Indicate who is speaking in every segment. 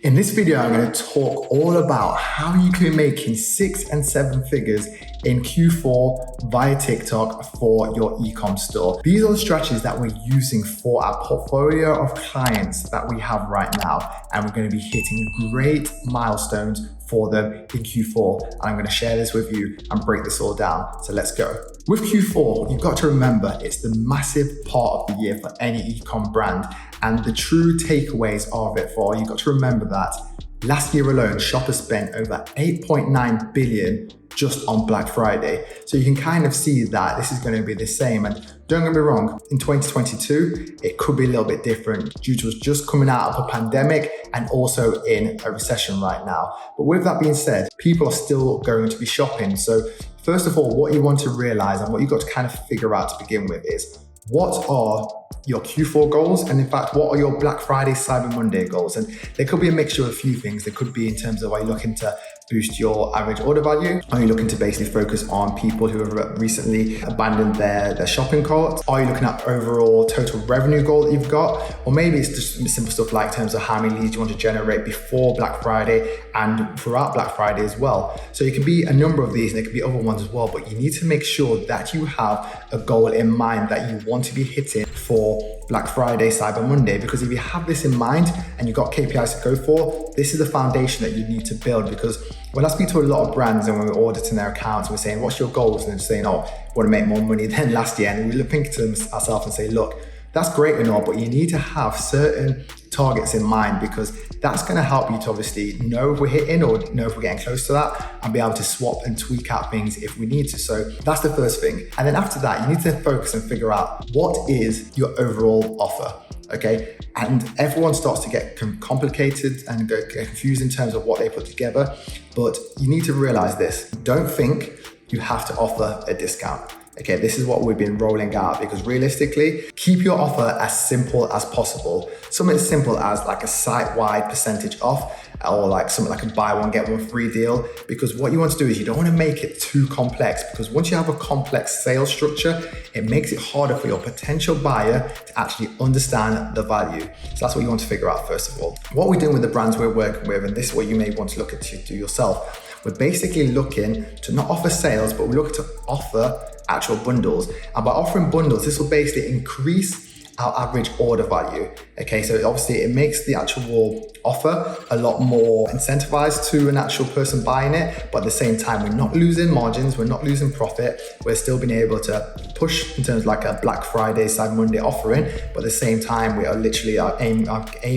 Speaker 1: In this video, I'm going to talk all about how you can be making 6 and 7 figures in Q4 via TikTok for your e-com store. These are the strategies that we're using for our portfolio of clients that we have right now. And we're going to be hitting great milestones for them in Q4. And I'm going to share this with you and break this all down. So let's go. With Q4, you've got to remember it's the massive part of the year for any e-com brand. And the true takeaways of it for you've got to remember that last year alone, shoppers spent over 8.9 billion just on Black Friday. So you can kind of see that this is going to be the same. And don't get me wrong, in 2022, it could be a little bit different due to us just coming out of a pandemic and also in a recession right now. But with that being said, people are still going to be shopping. So first of all, what you want to realize and what you've got to kind of figure out to begin with is what are your Q4 goals? And in fact, what are your Black Friday, Cyber Monday goals? And there could be a mixture of a few things. There could be in terms of are you looking to boost your average order value? Are you looking to basically focus on people who have recently abandoned their shopping cart? Are you looking at overall total revenue goal that you've got? Or maybe it's just simple stuff like in terms of how many leads you want to generate before Black Friday and throughout Black Friday as well. So it can be a number of these and there could be other ones as well, but you need to make sure that you have a goal in mind that you want to be hitting for Black Friday, Cyber Monday, because if you have this in mind and you've got KPIs to go for, this is the foundation that you need to build. Because when I speak to a lot of brands and when we're auditing their accounts, we're saying, what's your goals? And they're saying, oh, I want to make more money than last year. And we think to ourselves and say, look, that's great and all, but you need to have certain targets in mind because that's going to help you to obviously know if we're hitting or know if we're getting close to that and be able to swap and tweak out things if we need to. So that's the first thing. And then after that, you need to focus and figure out what is your overall offer. Okay. And everyone starts to get complicated and get confused in terms of what they put together. But you need to realize this. Don't think you have to offer a discount. Okay, this is what we've been rolling out because realistically, keep your offer as simple as possible. Something as simple as like a site-wide percentage off or like something like a buy one, get one free deal. Because what you want to do is you don't want to make it too complex because once you have a complex sales structure, it makes it harder for your potential buyer to actually understand the value. So that's what you want to figure out first of all. What we're doing with the brands we're working with, and this is what you may want to look at to do yourself, we're basically looking to not offer sales, but we're looking to offer actual bundles. And by offering bundles, this will basically increase our average order value. Okay, so obviously it makes the actual offer a lot more incentivized to an actual person buying it, but at the same time, we're not losing margins, we're not losing profit, we're still being able to push in terms of like a Black Friday, Cyber Monday offering, but at the same time, we are literally, our aim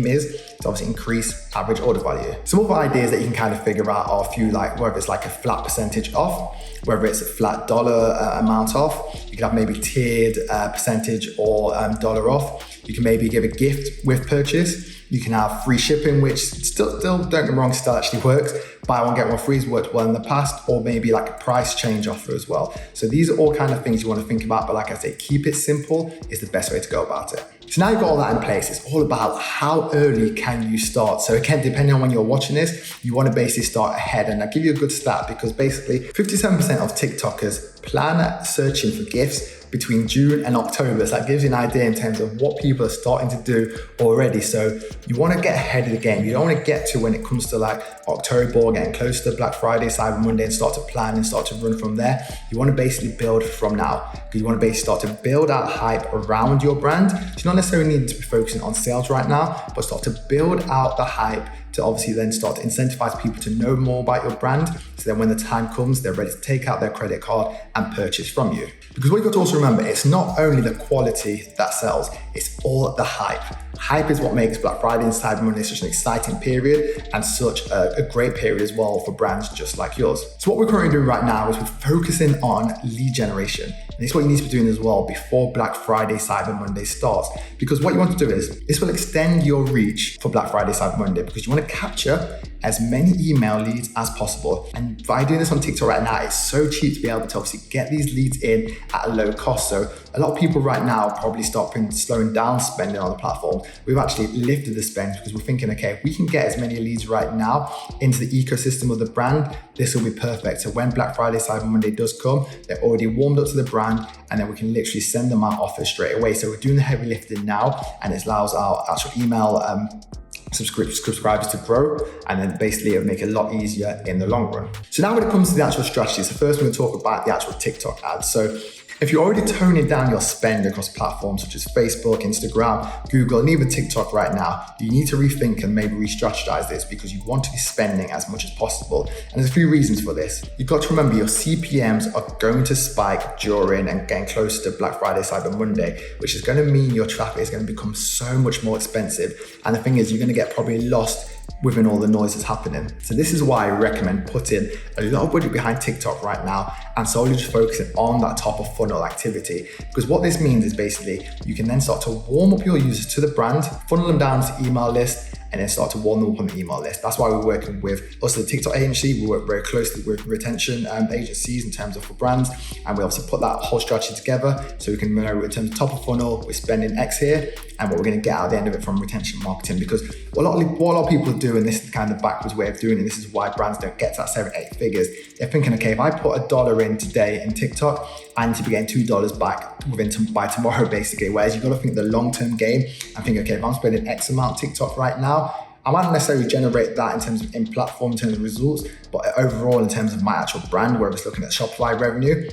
Speaker 1: is to obviously increase average order value. Some other ideas that you can kind of figure out are a few, like whether it's like a flat percentage off, whether it's a flat dollar amount off, you can have maybe tiered percentage or dollar off. You can maybe give a gift with purchase. You can have free shipping, which still don't get me wrong, still actually works. Buy one, get one free has worked well in the past, or maybe like a price change offer as well. So these are all kind of things you want to think about, but like I say, keep it simple is the best way to go about it. So now you've got all that in place, it's all about how early can you start. So again, depending on when you're watching this, you want to basically start ahead. And I'll give you a good stat because basically 57% of TikTokers plan searching for gifts between June and October. So that gives you an idea in terms of what people are starting to do already. So you want to get ahead of the game. You don't want to get to when it comes to like October or getting close to Black Friday, Cyber Monday and start to plan and start to run from there. You want to basically build from now because you want to basically start to build out hype around your brand. So you don't necessarily need to be focusing on sales right now, but start to build out the hype to obviously then start to incentivize people to know more about your brand. So then when the time comes, they're ready to take out their credit card and purchase from you. Because what you've got to also remember, it's not only the quality that sells, it's all the hype. Hype is what makes Black Friday and Cyber Monday such an exciting period and such a great period as well for brands just like yours. So what we're currently doing right now is we're focusing on lead generation. And this is what you need to be doing as well before Black Friday, Cyber Monday starts. Because what you want to do is, this will extend your reach for Black Friday, Cyber Monday because you want to capture as many email leads as possible. And by doing this on TikTok right now, it's so cheap to be able to obviously get these leads in at a low cost. So a lot of people right now probably slowing down spending on the platform. We've actually lifted the spend because we're thinking, okay, if we can get as many leads right now into the ecosystem of the brand, this will be perfect. So when Black Friday, Cyber Monday does come, they're already warmed up to the brand and then we can literally send them our offers straight away. So we're doing the heavy lifting now and it allows our actual email subscribers to grow, and then basically it'll make it a lot easier in the long run. So now when it comes to the actual strategies, so first we're going to talk about the actual TikTok ads. So if you're already toning down your spend across platforms such as Facebook, Instagram, Google, and even TikTok right now, you need to rethink and maybe re-strategize this because you want to be spending as much as possible. And there's a few reasons for this. You've got to remember your CPMs are going to spike during and getting closer to Black Friday, Cyber Monday, which is going to mean your traffic is going to become so much more expensive. And the thing is, you're going to get probably lost within all the noise that's happening. So this is why I recommend putting a lot of budget behind TikTok right now and solely just focusing on that top of funnel activity. Because what this means is basically you can then start to warm up your users to the brand, funnel them down to email list, and then start to warm them up on the email list. That's why we're working with us, the TikTok agency. We work very closely with retention agencies in terms of for brands, and we obviously put that whole strategy together so we can know in terms of top of funnel, we're spending X here, and what we're going to get out at the end of it from retention marketing. Because what a lot of people do, and this is kind of the backwards way of doing it, this is why brands don't get to that 7-8 figures. They're thinking, okay, if I put $1 in today in TikTok, I need to be getting $2 back by tomorrow, basically. Whereas you've got to think the long-term game and think, okay, if I'm spending X amount TikTok right now, I might not necessarily generate that in terms of in-platform, in terms of results, but overall in terms of my actual brand, where I was looking at Shopify revenue,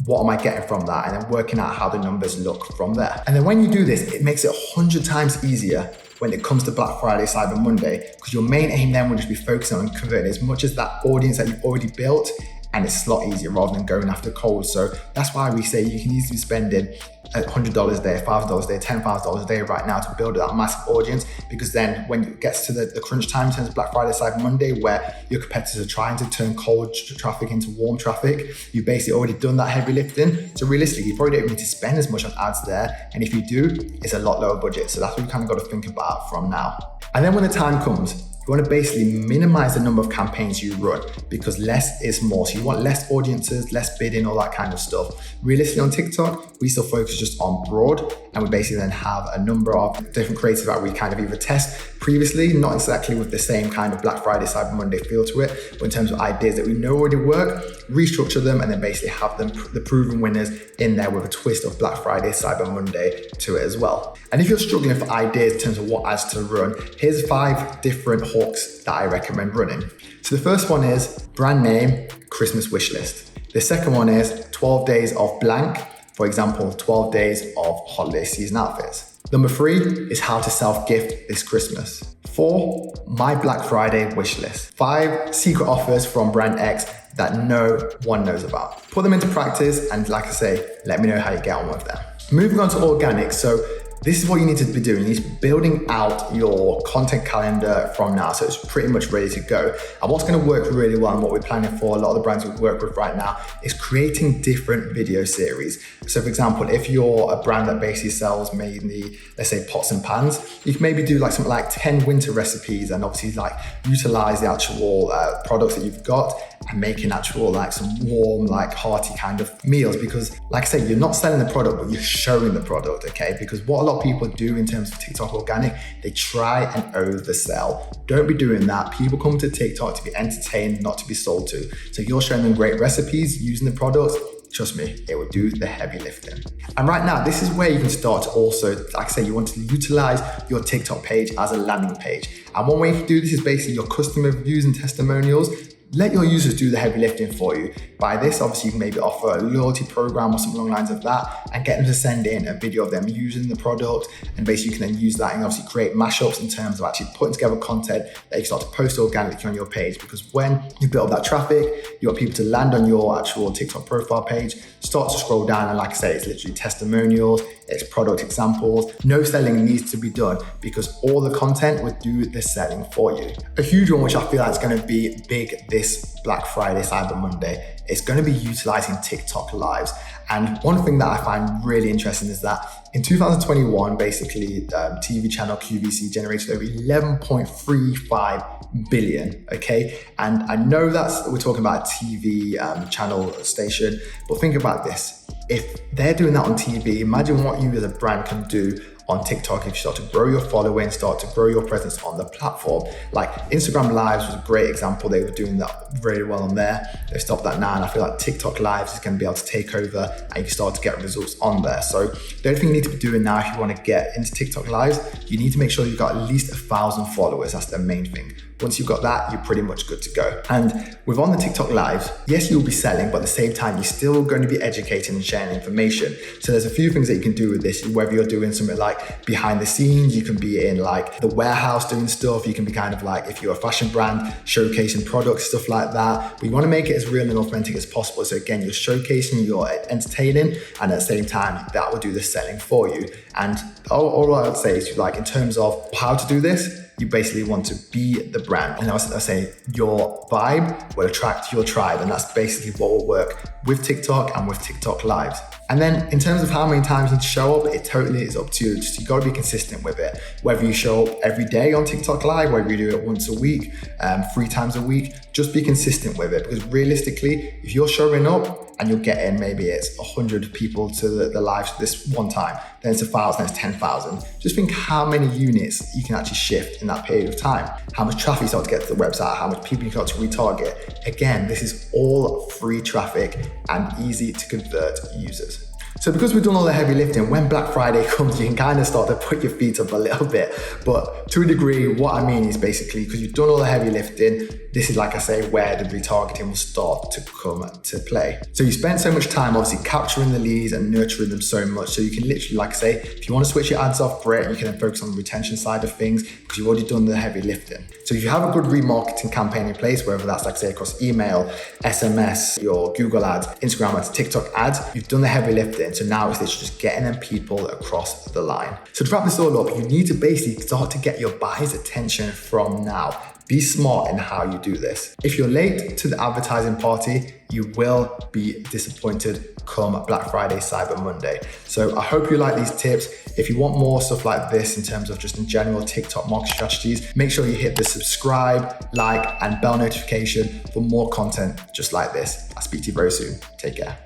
Speaker 1: what am I getting from that? And then working out how the numbers look from there. And then when you do this, it makes it 100 times easier when it comes to Black Friday, Cyber Monday, because your main aim then will just be focusing on converting as much as that audience that you've already built, and it's a lot easier rather than going after cold. So that's why we say you can easily spend in $100 a day, $5 a day, $10,000 a day right now to build that massive audience, because then when it gets to the crunch time in terms of Black Friday, Cyber Monday, where your competitors are trying to turn cold traffic into warm traffic, you've basically already done that heavy lifting. So realistically, you probably don't need to spend as much on ads there. And if you do, it's a lot lower budget. So that's what you kind of got to think about from now. And then when the time comes, you want to basically minimize the number of campaigns you run, because less is more. So you want less audiences, less bidding, all that kind of stuff. Realistically on TikTok, we still focus just on broad, and we basically then have a number of different creatives that we kind of either test previously, not exactly with the same kind of Black Friday, Cyber Monday feel to it, but in terms of ideas that we know already work, restructure them, and then basically have them, the proven winners in there with a twist of Black Friday, Cyber Monday to it as well. And if you're struggling for ideas in terms of what ads to run, here's 5 different hooks that I recommend running. So the first one is brand name, Christmas wish list. The second one is 12 days of blank. For example, 12 days of holiday season outfits. Number 3 is how to self-gift this Christmas. 4, my Black Friday wish list. 5, secret offers from brand X that no one knows about. Put them into practice, and like I say, let me know how you get on with them. Moving on to organic. So this is what you need to be doing. You need to be building out your content calendar from now. So it's pretty much ready to go. And what's going to work really well, and what we're planning for a lot of the brands we work with right now, is creating different video series. So for example, if you're a brand that basically sells mainly, let's say, pots and pans, you can maybe do like something like 10 winter recipes, and obviously like utilize the actual products that you've got and making actual like some warm, like hearty kind of meals. Because like I said, you're not selling the product, but you're showing the product, okay? Because what a lot of people do in terms of TikTok organic, they try and oversell. Don't be doing that. People come to TikTok to be entertained, not to be sold to. So you're showing them great recipes using the products. Trust me, it will do the heavy lifting. And right now, this is where you can start to also, like I say, you want to utilize your TikTok page as a landing page. And one way to do this is basically your customer reviews and testimonials. Let your users do the heavy lifting for you. By this, obviously, you can maybe offer a loyalty program or something along the lines of that, and get them to send in a video of them using the product. And basically, you can then use that and obviously create mashups in terms of actually putting together content that you start to post organically on your page. Because when you build that traffic, you want people to land on your actual TikTok profile page, start to scroll down, and like I say, it's literally testimonials, it's product examples. No selling needs to be done, because all the content would do the selling for you. A huge one, which I feel like is going to be big this Black Friday, Cyber Monday, is going to be utilizing TikTok lives. And one thing that I find really interesting is that in 2021, basically, TV channel QVC generated over 11.35 billion, okay? And I know we're talking about a TV channel station, but think about this. If they're doing that on TV, imagine what you as a brand can do on TikTok, if you start to grow your following, start to grow your presence on the platform. Like Instagram Lives was a great example. They were doing that very well on there. They stopped that now, and I feel like TikTok Lives is going to be able to take over and you can start to get results on there. So the only thing you need to be doing now, if you want to get into TikTok Lives, you need to make sure you've got at least 1,000 followers. That's the main thing. Once you've got that, you're pretty much good to go. And with on the TikTok Lives, yes, you'll be selling, but at the same time, you're still going to be educating and sharing information. So there's a few things that you can do with this, whether you're doing something like behind the scenes, you can be in like the warehouse doing stuff, you can be kind of like, if you're a fashion brand, showcasing products, stuff like that. But you want to make it as real and authentic as possible. So again, you're showcasing, you're entertaining, and at the same time, that will do the selling for you. And all I would say is, like, in terms of how to do this, you basically want to be the brand. And I say your vibe will attract your tribe. And that's basically what will work with TikTok and with TikTok Lives. And then in terms of how many times you need to show up, it totally is up to you. Just you got to be consistent with it. Whether you show up every day on TikTok Live, whether you do it once a week, 3 times a week, just be consistent with it. Because realistically, if you're showing up and you're getting, maybe it's 100 people to the live this one time, then it's 1,000, then it's 10,000. Just think how many units you can actually shift in that period of time. How much traffic you start to get to the website, how much people you start to retarget. Again, this is all free traffic and easy to convert users. So because we've done all the heavy lifting, when Black Friday comes, you can kind of start to put your feet up a little bit. But to a degree, what I mean is basically, because you've done all the heavy lifting, this is, like I say, where the retargeting will start to come to play. So you spend so much time obviously capturing the leads and nurturing them so much. So you can literally, like I say, if you want to switch your ads off, great, you can then focus on the retention side of things because you've already done the heavy lifting. So if you have a good remarketing campaign in place, whether that's, like I say, across email, SMS, your Google ads, Instagram ads, TikTok ads, you've done the heavy lifting. So now it's literally just getting them people across the line. So to wrap this all up, you need to basically start to get your buyers' attention from now. Be smart in how you do this. If you're late to the advertising party, you will be disappointed come Black Friday, Cyber Monday. So I hope you like these tips. If you want more stuff like this in terms of just in general TikTok marketing strategies, make sure you hit the subscribe, like, and bell notification for more content just like this. I'll speak to you very soon. Take care.